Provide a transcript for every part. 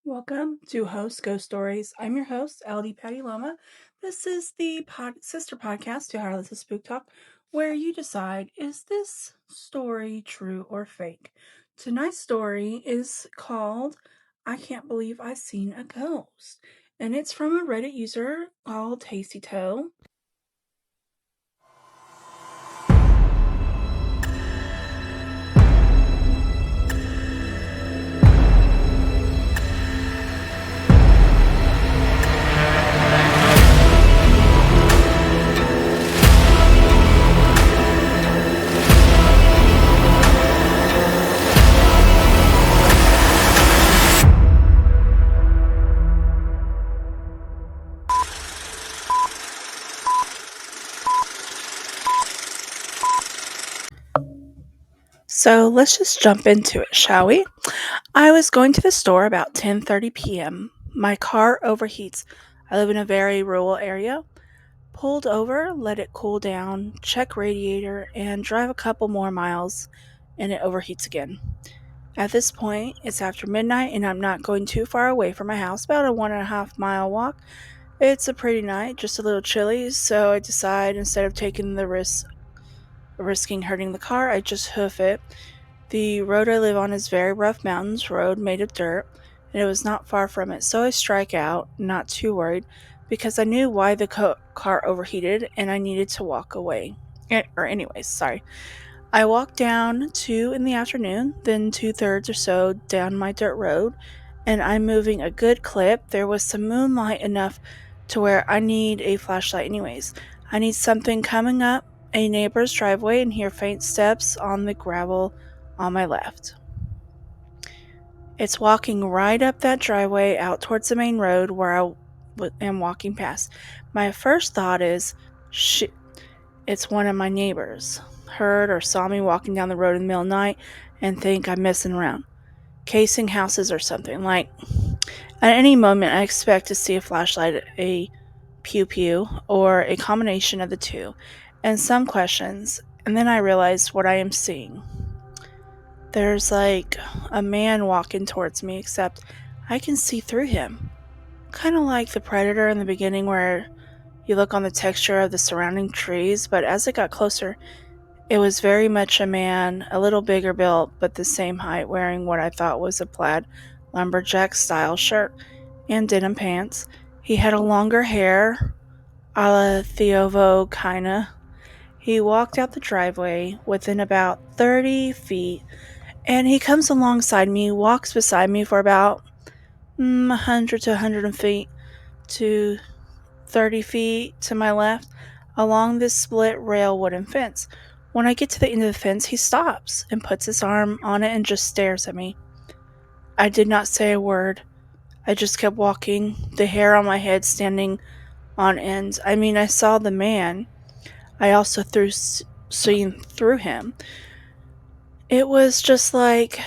Welcome to Host Ghost Stories. I'm your host, LD Patty Loma. This is the sister podcast to Harlot's Spook Talk, where you decide, is this story true or fake? Tonight's story is called I Can't Believe I've Seen a Ghost, and it's from a Reddit user called Tasty Toe. So let's just jump into it, shall we? I was going to the store about 10:30 p.m. My car overheats. I live in a very rural area. Pulled over, let it cool down, check radiator, and drive a couple more miles, and it overheats again. At this point, it's after midnight, and I'm not going too far away from my house, about a 1.5 mile walk. It's a pretty night, just a little chilly, so I decide instead of taking the risking hurting the car, I just hoof it. The road I live on is very rough mountains road made of dirt, and it was not far from it, so I strike out, not too worried, because I knew why the car overheated and I needed to walk away. Anyways, sorry. I walked down 2 in the afternoon, then 2/3 or so down my dirt road, and I'm moving a good clip. There was some moonlight enough to where I need a flashlight anyways. I need something coming up a neighbor's driveway and hear faint steps on the gravel on my left. It's walking right up that driveway out towards the main road where I am walking past. My first thought is, shit, it's one of my neighbors. Heard or saw me walking down the road in the middle of the night and think I'm messing around. Casing houses or something. Like, at any moment I expect to see a flashlight, a pew-pew, or a combination of the two, and some questions, and then I realize what I am seeing. There's like a man walking towards me, except I can see through him. Kind of like the Predator in the beginning where you look on the texture of the surrounding trees, but as it got closer, it was very much a man, a little bigger built, but the same height, wearing what I thought was a plaid lumberjack style shirt and denim pants. He had a longer hair, a la Theovo kinda. He walked out the driveway within about 30 feet, and he comes alongside me, walks beside me for about 100 to 100 feet to 30 feet to my left along this split rail wooden fence. When I get to the end of the fence, he stops and puts his arm on it and just stares at me. I did not say a word. I just kept walking, the hair on my head standing on end. I mean, I saw the man. I also seen through him. It was just like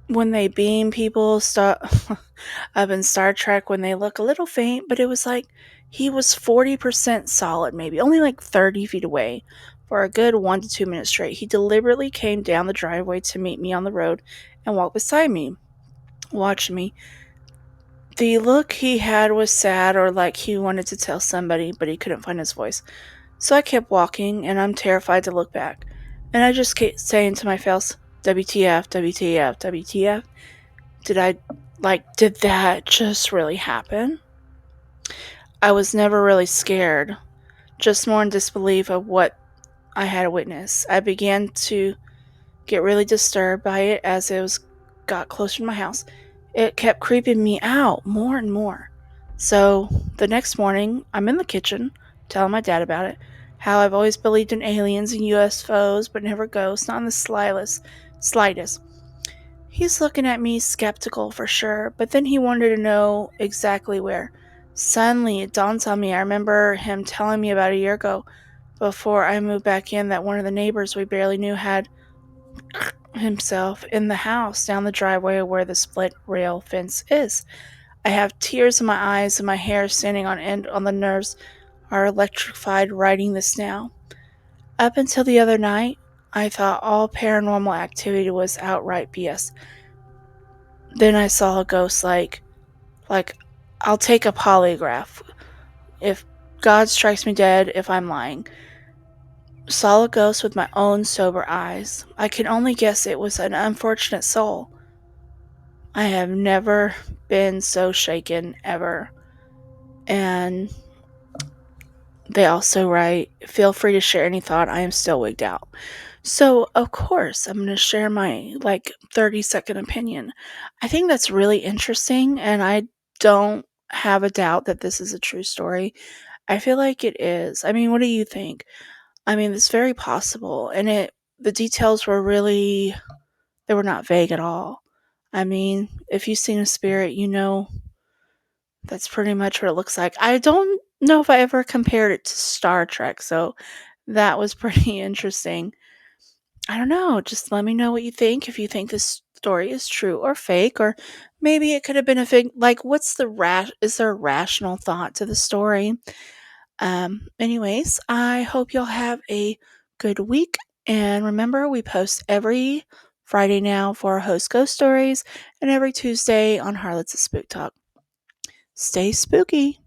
when they beam people up in Star Trek when they look a little faint, but it was like he was 40% solid, maybe only like 30 feet away for a good 1 to 2 minutes straight. He deliberately came down the driveway to meet me on the road and walk beside me, watching me. The look he had was sad or like he wanted to tell somebody, but he couldn't find his voice. So I kept walking, and I'm terrified to look back. And I just kept saying to myself, WTF, WTF, WTF. Did that just really happen? I was never really scared, just more in disbelief of what I had witnessed. I began to get really disturbed by it as got closer to my house. It kept creeping me out more and more. So the next morning, I'm in the kitchen telling my dad about it. How I've always believed in aliens and UFOs, but never ghosts, not in the slightest. He's looking at me skeptical for sure, but then he wanted to know exactly where. Suddenly, it dawns on me. I remember him telling me about a year ago, before I moved back in, that one of the neighbors we barely knew had himself in the house down the driveway where the split rail fence is. I have tears in my eyes and my hair standing on end on the nerves are electrified writing this now. Up until the other night, I thought all paranormal activity was outright BS. Then I saw a ghost like I'll take a polygraph if God strikes me dead if I'm lying. Saw a ghost with my own sober eyes. I can only guess it was an unfortunate soul. I have never been so shaken ever. And they also write, feel free to share any thought. I am still wigged out. So, of course, I'm going to share my 30-second opinion. I think that's really interesting, and I don't have a doubt that this is a true story. I feel like it is. I mean, what do you think? I mean, it's very possible, and the details were really they were not vague at all. I mean, if you've seen a spirit, you know that's pretty much what it looks like. I don't know if I ever compared it to Star Trek, so that was pretty interesting. I don't know, just let me know what you think, if you think this story is true or fake, or maybe it could have been a fake. Like, what's the is there a rational thought to the story? Anyways, I hope you'll have a good week. And remember, we post every Friday now for Host Ghost Stories and every Tuesday on Harlots of Spook Talk. Stay spooky.